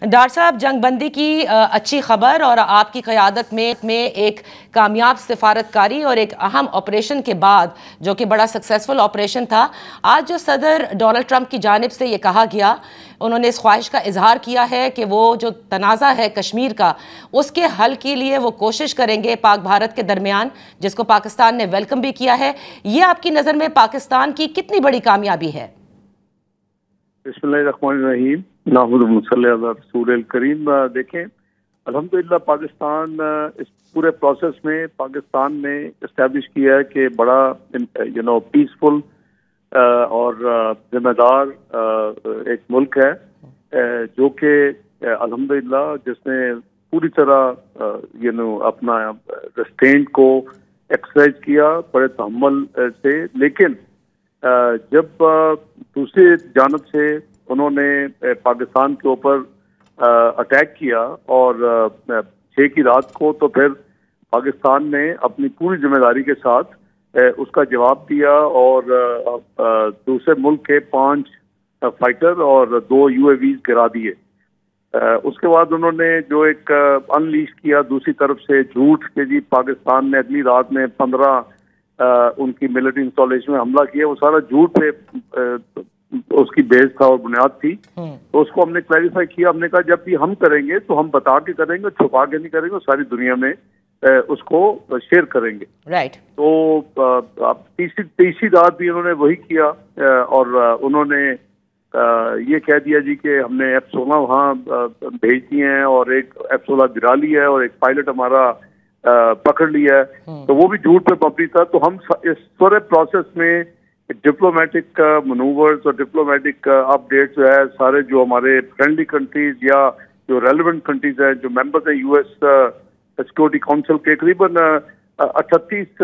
Doctor صاحب، جنگ بندی کی اچھی خبر اور آپ کی قیادت میں ایک کامیاب سفارتکاری اور ایک اہم آپریشن کے بعد، جو کہ بڑا سکسیسفل آپریشن تھا، آج جو صدر ڈونلڈ ٹرمپ کی جانب سے یہ کہا گیا، انہوں نے اس خواہش کا اظہار کیا ہے کہ وہ جو تنازع ہے کشمیر کا، اس کے حل کے لیے وہ کوشش کریں گے پاک بھارت کے درمیان، جس کو پاکستان نے ویلکم بھی کیا ہے۔ یہ آپ کی نظر میں پاکستان کی کتنی بڑی کامیابی ہے؟ بسم اللہ الرحمن الرحیم، نحمدہ و نصلی علی رسول الکریم۔ دیکھیں، الحمدللہ پاکستان اس پورے پروسیس میں پاکستان نے اسٹیبلش کیا ہے کہ بڑا پیسفل اور ذمہ دار ایک ملک ہے، جو کہ الحمدللہ جس نے پوری طرح اپنا ریسٹرینٹ کو ایکسرسائز کیا بڑے تحمل سے، لیکن جب دوسری جانب سے انہوں نے پاکستان کے اوپر اٹیک کیا اور 6 کی رات کو، تو پھر پاکستان نے اپنی پوری ذمہ داری کے ساتھ اس کا جواب دیا اور دوسرے ملک کے 5 فائٹر اور 2 UAVs گرا دیے۔ اس کے بعد انہوں نے جو ایک انلیش کیا دوسری طرف سے جھوٹ کہ جی پاکستان نے اگلی رات میں 15 ان کی ملٹری انسٹالیشن میں حملہ کیا، وہ سارا جھوٹ پہ اس کی بیس تھا اور بنیاد تھی۔ تو اس کو ہم نے کلیریفائی کیا، ہم نے کہا جب بھی ہم کریں گے تو ہم بتا کے کریں گے، چھپا کے نہیں کریں گے، ساری دنیا میں اس کو شیئر کریں گے۔ تو تیسری رات بھی انہوں نے وہی کیا اور انہوں نے یہ کہہ دیا جی کہ ہم نے F-16 وہاں بھیج دیے ہیں اور ایک F-16 گرا لیا ہے اور ایک پائلٹ ہمارا پکڑ لیا ہے، تو وہ بھی جھوٹ پہ مبنی تھا۔ تو ہم اس پورے پروسیس میں ڈپلومیٹک منوورز اور ڈپلومیٹک اپڈیٹ جو ہے سارے جو ہمارے فرینڈلی کنٹریز یا جو ریلیونٹ کنٹریز ہیں، جو ممبرز ہیں US سیکورٹی کونسل کے، قریباً 38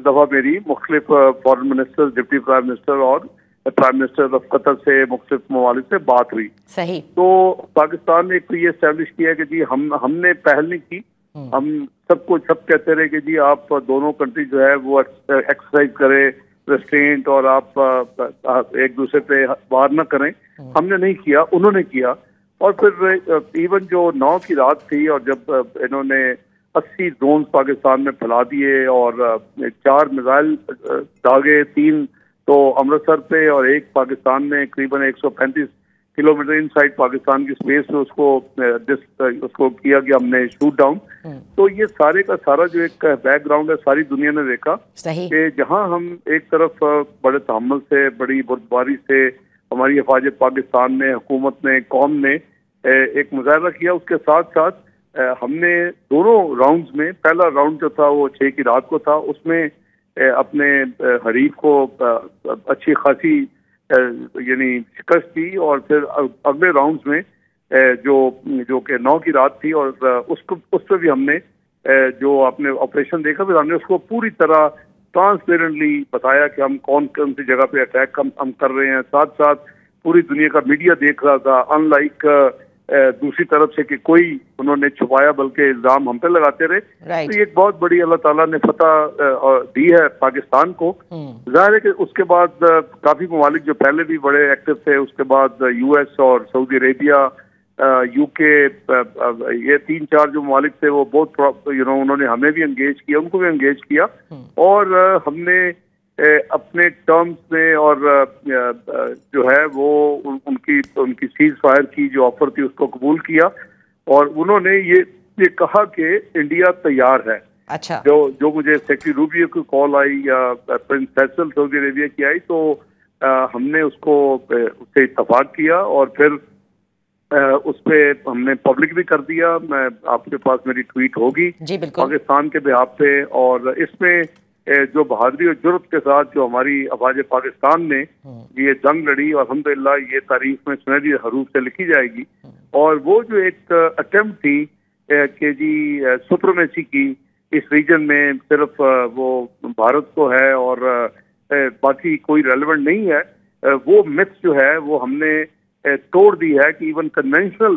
دفعہ میری مختلف foreign minister, deputy prime minister اور پرائم منسٹر آف قطر سے مختلف ممالک سے بات ہوئی۔ صحیح۔ تو پاکستان نے ایک تو یہ اسٹیبلش کیا کہ جی ہم نے پہل نہیں کی، ہم سب کہتے رہے کہ جی آپ دونوں کنٹری جو ہے وہ ایکسرسائز کرے ریسٹرینٹ اور آپ ایک دوسرے پہ وار نہ کریں، ہم نے نہیں کیا، انہوں نے کیا۔ اور پھر ایون جو 9 کی رات تھی اور جب انہوں نے 80 ڈرونز پاکستان میں پھیلا دیے اور 4 میزائل داغے، 3 تو امرتسر پہ اور ایک پاکستان میں قریباً 135 کلومیٹر ان سائڈ پاکستان کی سپیس میں اس کو کیا گیا ہم نے شوٹ ڈاؤن۔ تو یہ سارے کا سارا جو ایک بیک گراؤنڈ ہے ساری دنیا نے دیکھا کہ جہاں ہم ایک طرف بڑے تحمل سے، بڑی بردباری سے ہماری افواج پاکستان نے، حکومت نے، قوم نے ایک مظاہرہ کیا، اس کے ساتھ ساتھ ہم نے دونوں راؤنڈز میں، پہلا راؤنڈ جو تھا وہ 6 کی رات کو تھا، اس میں اپنے حریف کو اچھی خاصی یعنی شکست دی، اور پھر اگلے راؤنڈز میں جو کہ 9 کی رات تھی اور اس پہ بھی ہم نے جو اپنے آپریشن دیکھا، پھر ہم نے اس کو پوری طرح ٹرانسپیرنٹلی بتایا کہ ہم کون سی جگہ پہ اٹیک ہم کر رہے ہیں، ساتھ ساتھ پوری دنیا کا میڈیا دیکھ رہا تھا، ان لائک دوسری طرف سے کہ کوئی انہوں نے چھپایا بلکہ الزام ہم پہ لگاتے رہے۔ تو یہ ایک بہت بڑی اللہ تعالیٰ نے فتح دی ہے پاکستان کو۔ ظاہر ہے کہ اس کے بعد کافی ممالک جو پہلے بھی بڑے ایکٹیو تھے، اس کے بعد US اور سعودی عربیہ، UK، یہ 3-4 جو ممالک تھے وہ بہت انہوں نے ہمیں بھی انگیج کیا، ان کو بھی انگیج کیا، اور ہم نے اپنے ٹرمز میں اور جو ہے وہ ان کی سیز فائر کی جو آفر تھی اس کو قبول کیا، اور انہوں نے یہ کہا کہ انڈیا تیار ہے۔ اچھا۔ جو مجھے سیکریٹری روبیو کی کال آئی یا پرنس فیصل سعودی عربیہ کی آئی، تو ہم نے اس سے اتفاق کیا اور پھر اس پہ ہم نے پبلک بھی کر دیا۔ میں آپ کے پاس میری ٹویٹ ہوگی پاکستان کے بہاف پہ، اور اس میں جو بہادری اور جرأت کے ساتھ جو ہماری افواج پاکستان نے یہ جنگ لڑی، اور الحمدللہ یہ تاریخ میں سنہری حروف سے لکھی جائے گی۔ اور وہ جو ایک اٹیمپٹ تھی کہ جی سپریمیسی کی اس ریجن میں، صرف وہ بھارت کو ہے اور باقی کوئی ریلیونٹ نہیں ہے، وہ متھ جو ہے وہ ہم نے توڑ دی ہے کہ ایون کنونشنل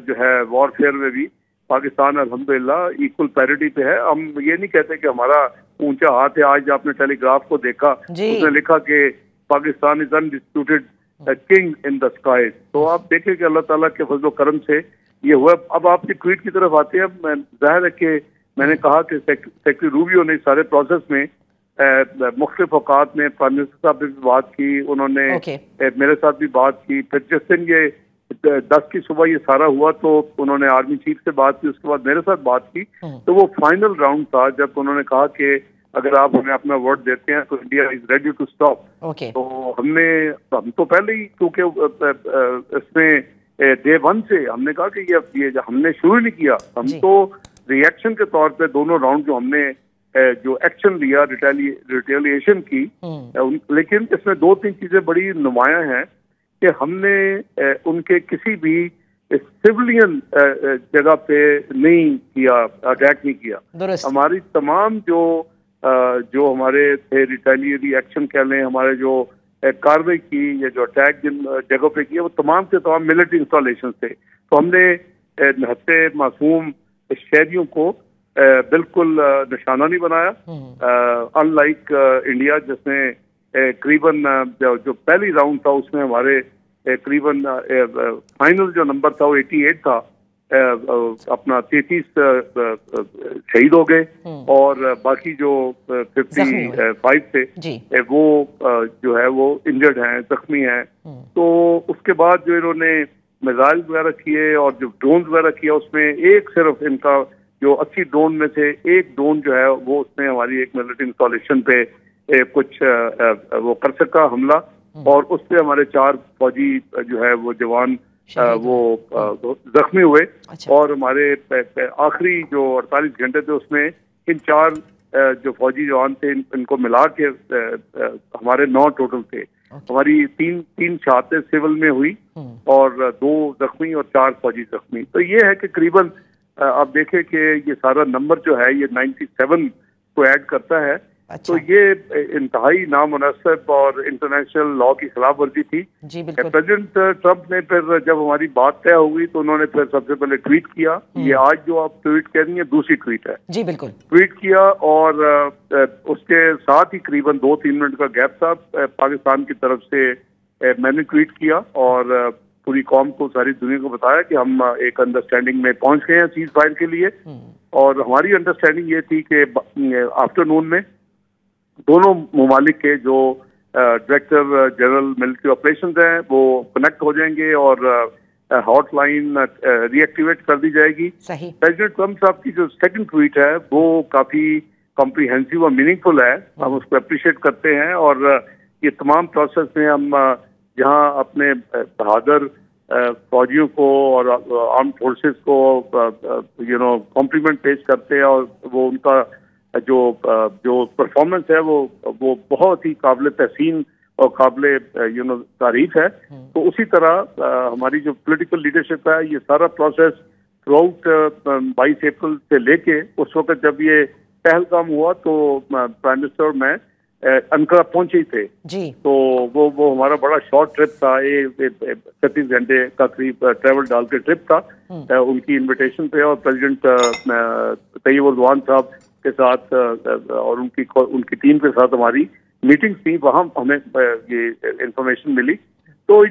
جو ہے وار فیئر میں بھی پاکستان الحمدللہ ایکول پیرٹی پہ ہے۔ ہم یہ نہیں کہتے کہ ہمارا اونچا ہاتھ ہے۔ آج آپ نے ٹیلی گراف کو دیکھا، اس نے لکھا کہ پاکستان از انڈسپیوٹڈ کنگ ان دا اسکائی. تو آپ دیکھیں کہ اللہ تعالیٰ کے فضل و کرم سے یہ ہوا. اب آپ کی ٹویٹ کی طرف آتے ہیں. ظاہر ہے کہ میں نے کہا کہ سیکرٹری روبیو نے سارے پروسیس میں مختلف اوقات میں پرائم منسٹر صاحب نے بھی بات کی, انہوں نے میرے ساتھ بھی بات کی. پھر جس دن یہ 10 کی صبح یہ سارا ہوا تو انہوں نے آرمی چیف سے بات کی, اس کے بعد میرے ساتھ بات کی. تو وہ فائنل راؤنڈ تھا جب انہوں نے کہا کہ اگر آپ ہمیں اپنا ورڈ دیتے ہیں تو India is ready to stop. تو ہم تو پہلے ہی کیونکہ اس میں ڈے 1 سے ہم نے کہا کہ یہ ہم نے شروع نہیں کیا, ہم تو ری ایکشن کے طور پہ دونوں راؤنڈ جو ہم نے جو ایکشن لیا ریٹیلیشن کی, لیکن اس میں 2-3 چیزیں بڑی نمایاں ہیں کہ ہم نے ان کے کسی بھی سولین جگہ پہ نہیں کیا, اٹیک نہیں کیا. ہماری تمام جو ہمارے تھے ریٹیلیٹری ایکشن کہہ لیں, ہمارے جو کاروائی کی یا جو اٹیک جن جگہوں پہ کیا وہ تمام کے تمام ملٹری انسٹالیشن تھے. تو ہم نے نہتے معصوم شہریوں کو بالکل نشانہ نہیں بنایا, ان لائک انڈیا جس نے قریباً جو پہلی راؤنڈ تھا اس میں ہمارے قریباً فائنل جو نمبر تھا وہ 88 تھا, اپنا 33 شہید ہو گئے اور باقی جو 55 تھے وہ جو ہے وہ انجرڈ ہیں, زخمی ہیں. تو اس کے بعد جو انہوں نے میزائل وغیرہ کیے اور جو ڈرونز وغیرہ کیا, اس میں ایک صرف ان کا جو 80 ڈرون میں سے ایک ڈرون جو ہے وہ اس نے ہماری ایک ملٹری انسٹالیشن پہ کچھ وہ کر سکا حملہ, اور اس پہ ہمارے 4 فوجی جو ہے وہ جوان وہ زخمی ہوئے. اور ہمارے آخری جو 48 گھنٹے تھے اس میں ان 4 جو فوجی جوان تھے ان کو ملا کے ہمارے 9 ٹوٹل تھے. ہماری 3 شہادتیں سول میں ہوئی اور 2 زخمی اور 4 فوجی زخمی. تو یہ ہے کہ قریباً آپ دیکھیں کہ یہ سارا نمبر جو ہے یہ 97 کو ایڈ کرتا ہے. تو یہ انتہائی نامناسب اور انٹرنیشنل لا کی خلاف ورزی تھی. پریزیڈنٹ ٹرمپ نے پھر جب ہماری بات طے ہو گئی تو انہوں نے پھر سب سے پہلے ٹویٹ کیا. یہ آج جو آپ ٹویٹ کہہ رہی ہیں دوسری ٹویٹ ہے. جی بالکل ٹویٹ کیا اور اس کے ساتھ ہی قریباً 2-3 منٹ کا گیپ تھا. پاکستان کی طرف سے میں نے ٹویٹ کیا اور پوری قوم کو, ساری دنیا کو بتایا کہ ہم ایک انڈرسٹینڈنگ میں پہنچ گئے ہیں سیز فائر کے لیے. اور ہماری انڈرسٹینڈنگ یہ تھی کہ آفٹرنون میں دونوں ممالک کے جو ڈائریکٹر جنرل ملٹری آپریشنز ہیں وہ کنیکٹ ہو جائیں گے اور ہاٹ لائن ری ایکٹیویٹ کر دی جائے گی. پریزیڈنٹ ٹرمپ صاحب کی جو سیکنڈ ٹویٹ ہے وہ کافی کمپریہنسو اور میننگ فل ہے, ہم اس کو اپریشیٹ کرتے ہیں. اور یہ تمام پروسیس میں ہم جہاں اپنے بہادر فوجیوں کو اور آرم فورسز کو کمپلیمنٹ پیش کرتے ہیں اور وہ ان کا جو پرفارمنس ہے وہ بہت ہی قابل تحسین اور قابل تعریف ہے. تو اسی طرح ہماری جو پولیٹیکل لیڈرشپ ہے یہ سارا پروسیس تھرو آؤٹ 22 اپریل سے لے کے اس وقت جب یہ پہلگام ہوا تو پرائم منسٹر اور میں انقرہ پہنچے ہی تھے. تو وہ ہمارا بڑا شارٹ ٹرپ تھا, 36 گھنٹے کا قریب ٹریول ڈال کے ٹرپ تھا ان کی انویٹیشن پہ. اور پریزیڈنٹ طیب اردوان صاحب کے ساتھ اور ان کی ٹیم کے ساتھ ہماری میٹنگ تھی, وہاں ہمیں یہ انفارمیشن ملی. تو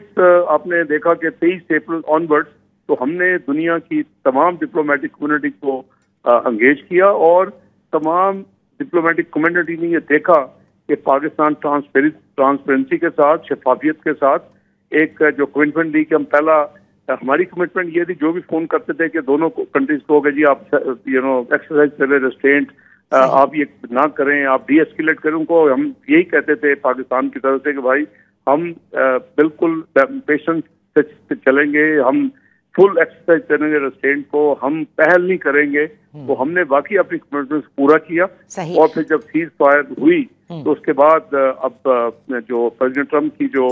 آپ نے دیکھا کہ 23 اپریل آن ورڈ تو ہم نے دنیا کی تمام ڈپلومیٹک کمیونٹی کو انگیج کیا اور تمام ڈپلومیٹک کمیونٹی نے یہ دیکھا کہ پاکستان ٹرانسپیرنسی کے ساتھ, شفافیت کے ساتھ ایک جو کمٹمنٹ دی کہ ہم پہلا ہماری کمٹمنٹ یہ تھی جو بھی فون کرتے تھے کہ دونوں کنٹریز کو کہ جی آپ ایکسرسائز کریں, ریسٹرینٹ آپ یہ نہ کریں, آپ ڈی ایسکیلیٹ کریں. ان کو ہم یہی کہتے تھے پاکستان کی طرف سے کہ بھائی ہم بالکل پیشنس سے چلیں گے, ہم فل ایکسرسائز کریں گے ریسٹرینٹ کو, ہم پہل نہیں کریں گے. تو ہم نے باقی اپنی کمٹمنٹ پورا کیا. اور پھر جب سیز فائر ہوئی تو اس کے بعد اب جو پریزیڈنٹ ٹرمپ کی جو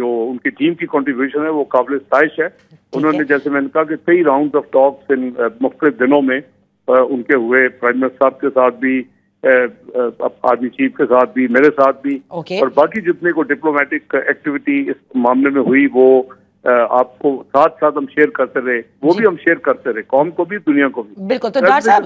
ان کی ٹیم کی کنٹریبیوشن ہے وہ قابل ستائش ہے. انہوں نے جیسے میں نے کہا کہ 3 راؤنڈ آف ٹاکس ان مختلف دنوں میں ان کے ہوئے, پرائم منسٹر صاحب کے ساتھ بھی, آرمی چیف کے ساتھ بھی, میرے ساتھ بھی, اور باقی جتنے کو ڈپلومیٹک ایکٹیویٹی اس معاملے میں ہوئی وہ آپ کو ساتھ ساتھ ہم شیئر کرتے رہے، وہ بھی ہم شیئر کرتے رہے، قوم کو بھی دنیا کو بھی. بالکل. تو ڈاکٹر صاحب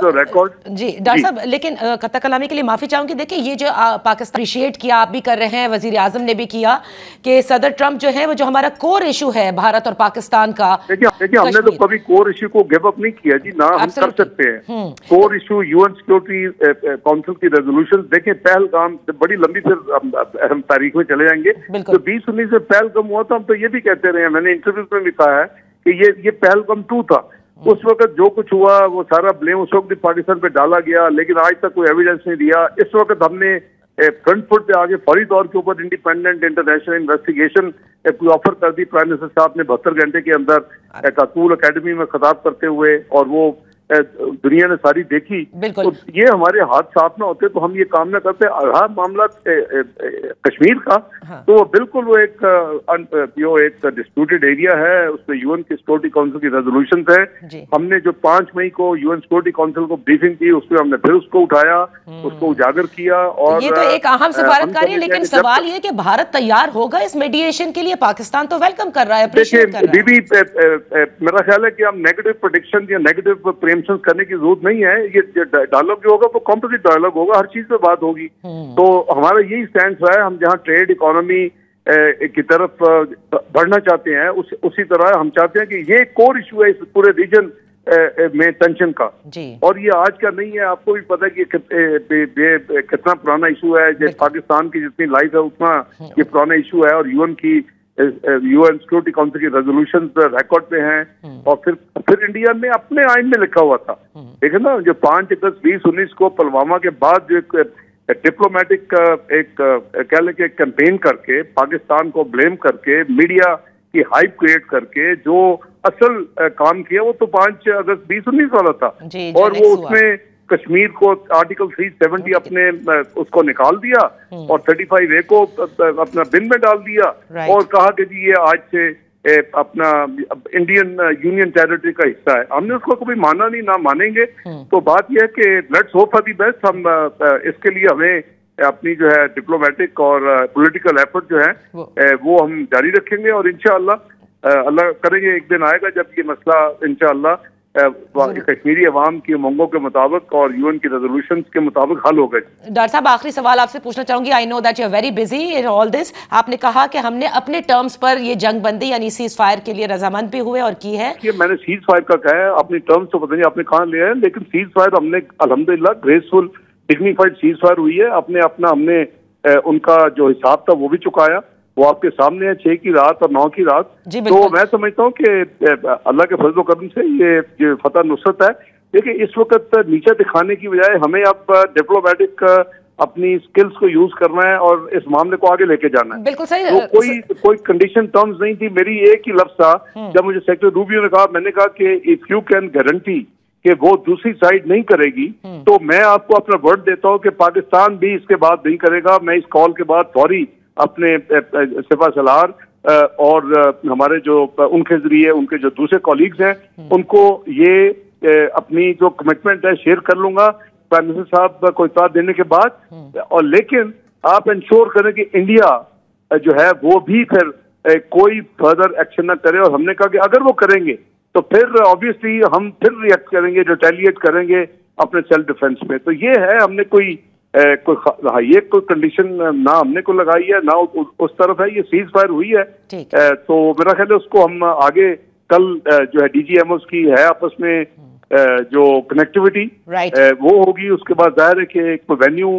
جی ڈاکٹر صاحب لیکن قطع کلامی کے لیے معافی چاہوں گی. دیکھیں یہ جو پاکستان اپریشیٹ کیا آپ بھی کر رہے ہیں، وزیر اعظم نے بھی کیا کہ صدر ٹرمپ جو ہے وہ جو ہمارا کور ایشو ہے بھارت اور پاکستان کا، دیکھیں ہم نے تو کبھی کور ایشو کو گیو اپ نہیں کیا جی، نہ ہم کر سکتے ہیں. Core issue U N security council کی ریزولوشن دیکھیں، پہلگام بڑی لمبی پھر ہم تاریخ میں چلے جائیں گے. تو 2019 میں پہلگام ہوا تو ہم تو یہ بھی کہتے رہے ہیں، میں نے انٹرویوز میں بھی کہا ہے کہ یہ پہلگام 2 تھا. اس وقت جو کچھ ہوا وہ سارا بلیم اس وقت بھی پاکستان پہ ڈالا گیا، لیکن آج تک کوئی ایویڈنس نہیں دیا. اس وقت ہم نے فرنٹ فٹ پہ آگے فوری طور کے اوپر انڈیپینڈنٹ انٹرنیشنل انویسٹیگیشن کوئی آفر کر دی. پرائم منسٹر صاحب نے 72 گھنٹے کے اندر کاتول اکیڈمی میں خطاب کرتے ہوئے، اور وہ دنیا نے ساری دیکھی. تو یہ ہمارے ہاتھ صاف نہ ہوتے تو ہم یہ کام نہ کرتے. رہا معاملہ کشمیر کا تو بالکل وہ ایک ڈسپیوٹیڈ ایریا ہے، اس میں یو این کی سیکورٹی کونسل کی ریزولوشنز ہے. ہم نے جو 5 مئی کو یو این سیکورٹی کونسل کو بریفنگ کی، اس میں ہم نے پھر اس کو اٹھایا، اس کو اجاگر کیا. اور یہ تو ایک اہم سفارتکاری ہے، لیکن سوال یہ کہ بھارت تیار ہوگا اس میڈیشن کے لیے؟ پاکستان تو ویلکم کر رہا ہے، اپریشیٹ کر رہا ہے. میرا خیال ہے کہ ہم نیگیٹو پریڈکشن یا نیگیٹو پریمپشن کرنے کی ضرورت نہیں ہے. یہ ڈائلاگ جو ہوگا وہ کمپوزٹ ڈائلاگ ہوگا، ہر چیز پہ بات ہوگی. تو ہمارا یہی سٹینس رہا ہے، ہم جہاں ٹریڈ اکانومی کی طرف بڑھنا چاہتے ہیں اسی طرح ہم چاہتے ہیں کہ یہ کور ایشو ہے اس پورے ریجن میں ٹینشن کا. اور یہ آج کا نہیں ہے، آپ کو بھی پتہ ہے کہ کتنا پرانا ایشو ہے. پاکستان کی جتنی لائف ہے اتنا یہ پرانا ایشو ہے، اور یو این کی یو این سیکورٹی کونسل کی ریزولوشن ریکارڈ پہ ہیں. اور پھر انڈیا نے اپنے آئین میں لکھا ہوا تھا. دیکھیں نا، جو 5 اگست 2019 کو پلوامہ کے بعد جو ایک ڈپلومیٹک ایک کہہ لیں کہ کیمپین کر کے پاکستان کو بلیم کر کے میڈیا کی ہائپ کریٹ کر کے جو اصل کام کیا وہ تو 5 اگست 2019 والا تھا. اور وہ اس میں کشمیر کو آرٹیکل 370 اپنے اس کو نکال دیا اور 35A کو اپنا بن میں ڈال دیا، اور کہا کہ جی یہ آج سے اپنا انڈین یونین ٹیریٹری کا حصہ ہے. ہم نے اس کو کبھی مانا نہیں، نہ مانیں گے. تو بات یہ ہے کہ let's hope for the best. ہم اس کے لیے ہمیں اپنی جو ہے ڈپلومیٹک اور پولیٹیکل ایفرٹ جو ہے وہ ہم جاری رکھیں گے، اور انشاءاللہ اللہ کریں گے ایک دن آئے گا جب یہ مسئلہ انشاءاللہ کشمیری عوام کی امنگوں کے مطابق اور یو این کی ریزولوشنز کے مطابق حل ہوگا. ڈاکٹر صاحب آخری سوال آپ سے پوچھنا چاہوں گی. I know that you are very busy in all this. آپ نے کہا کہ ہم نے اپنے ٹرمز پر یہ جنگ بندی یعنی سیز فائر کے لیے رضامند بھی ہوئے اور کی ہے. میں نے سیز فائر کا کہا ہے، اپنی ٹرمز تو پتہ نہیں آپ نے کہاں لیا ہے، لیکن سیز فائر ہم نے الحمدللہ گریسفل ڈگنیفائڈ سیز فائر ہوئی ہے. ہم نے ان کا جو حساب تھا وہ بھی چکایا، وہ آپ کے سامنے ہے. 6 کی رات اور 9 کی رات. تو میں سمجھتا ہوں کہ اللہ کے فضل و کرم سے یہ فتح نصرت ہے. دیکھیں اس وقت نیچے دکھانے کی بجائے ہمیں اب ڈپلومیٹک اپنی سکلز کو یوز کرنا ہے اور اس معاملے کو آگے لے کے جانا ہے. بالکل صحیح. تو کوئی کنڈیشن ٹرمز نہیں تھی. میری ایک ہی لفظ تھا جب مجھے سیکرٹری روبیو نے کہا، میں نے کہا کہ اف یو کین گارنٹی کہ وہ دوسری سائڈ نہیں کرے گی تو میں آپ کو اپنا ورڈ دیتا ہوں کہ پاکستان بھی اس کے بعد نہیں کرے گا. میں اس کال کے بعد فوری اپنے سپہ سالار اور ہمارے جو ان کے ذریعے ان کے جو دوسرے کولیگز ہیں ان کو یہ اپنی جو کمٹمنٹ ہے شیئر کر لوں گا پرائم منسٹر صاحب کو اطلاع دینے کے بعد. اور لیکن آپ انشور کریں کہ انڈیا جو ہے وہ بھی پھر کوئی فردر ایکشن نہ کرے. اور ہم نے کہا کہ اگر وہ کریں گے تو پھر آبویسلی ہم پھر ریئیکٹ کریں گے، ریٹیلیٹ کریں گے اپنے سیلف ڈیفense میں. تو یہ ہے، ہم نے کوئی کنڈیشن نہ ہم نے کو لگائی ہے نہ اس طرف ہے. یہ سیز فائر ہوئی ہے تو میرا خیال ہے اس کو ہم آگے کل جو ہے ڈی جی ایم اوز کی ہے آپس میں جو کنیکٹیوٹی وہ ہوگی. اس کے بعد ظاہر ہے کہ ایک وینیو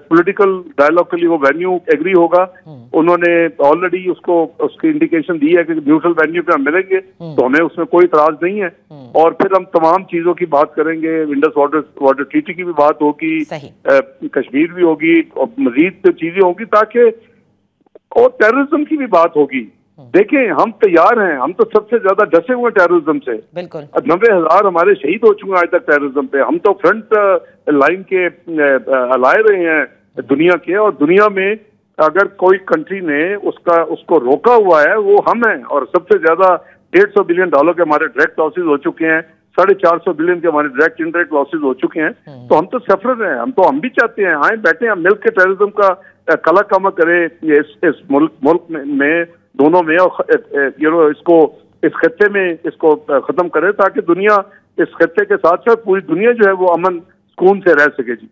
پولیٹیکل ڈائلاگ کے لیے وہ وینیو ایگری ہوگا. انہوں نے آلریڈی اس کی انڈیکیشن دی ہے کہ نیوٹرل وینیو پہ ہم ملیں گے تو ہمیں اس میں کوئی اعتراض نہیں ہے. اور پھر ہم تمام چیزوں کی بات کریں گے. انڈس واٹر ٹریٹی کی بھی بات ہوگی، کشمیر بھی ہوگی، اور مزید چیزیں ہوگی تاکہ اور ٹیررزم کی بھی بات ہوگی. دیکھیں ہم تیار ہیں، ہم تو سب سے زیادہ ڈسے ہوئے ٹیررزم سے. 90,000 ہمارے شہید ہو چکے ہیں آج تک ٹیررزم پہ. ہم تو فرنٹ لائن کے لائے رہے ہیں دنیا کے. اور دنیا میں اگر کوئی کنٹری نے اس کو روکا ہوا ہے وہ ہم ہیں. اور سب سے زیادہ $150 بلین کے ہمارے ڈائریکٹ لاسز ہو چکے ہیں، 450 بلین کے ہمارے ڈائریکٹ انڈائریکٹ لاسز ہو چکے ہیں. تو ہم تو سفرر ہیں. ہم بھی چاہتے ہیں آئیں بیٹھیں ہم مل کے ٹیررزم کا کلا کما کرے اس ملک میں دونوں میں اور اس کو اس خطے میں اس کو ختم کرے تاکہ دنیا اس خطے کے ساتھ ساتھ پوری دنیا جو ہے وہ امن سکون سے رہ سکے جی.